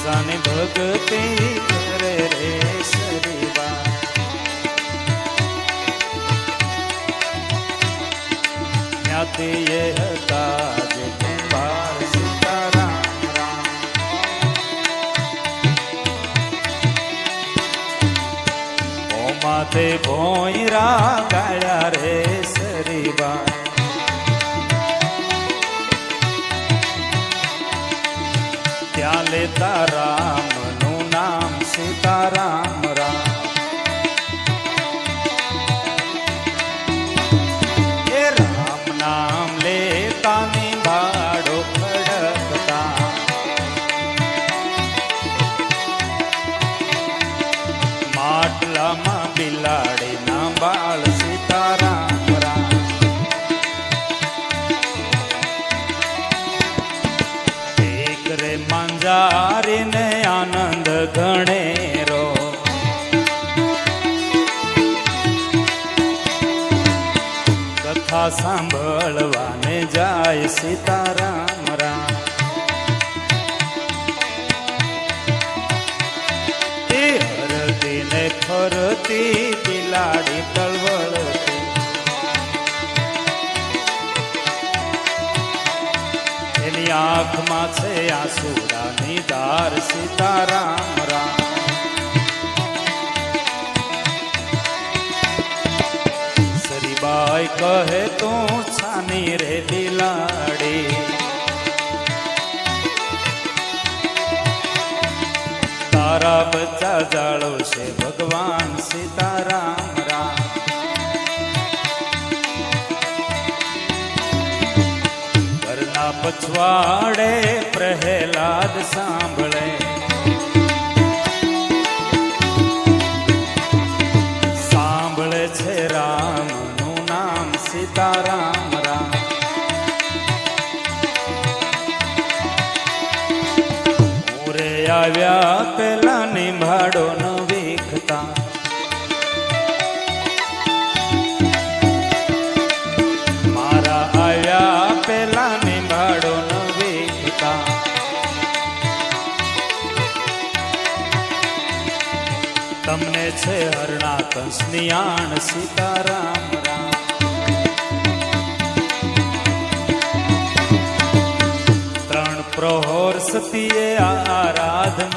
સની ભક્તિ કરે રે સરીબા જ્ઞાતિ એ હતા જે કુંભાર સીતારામ રામ ઓમાતે ભોયરા ગાયા રે સરીબા ત્યાં લેતા રામનું નામ સીતારામ રામ એ રામ નામ લેતા નિભાડો ખડકતા માટલામાં બિલાડી ના બાળ સીતારામ રામ રે માંજારીને આનંદ ગણેરો કથા સાંભળવાને જાય સીતારામ રામ એ હરદીને ફરતી બિલાડી તળવળતી એની આંખમાં છે આંસુડાની ધાર સીતારામ રામ સરીબાઈ કહે તું છાની રે બિલાડી તારા બચ્ચા જાળો છે ભગવાન સીતારામ રામ પછવાડે પ્રહલાદ સાંભળે સાંભળે છે રામનું નામ સીતારામ રામ મોરે આવ્યા પેલા નિભાડો ન વીખતા મારા આવ્યા પેલા નિભાડો ન વીખતા તમને છે હરણા કંસની આણ સીતારામ રામ ત્રણ પ્રહોર સતીએ આરાધના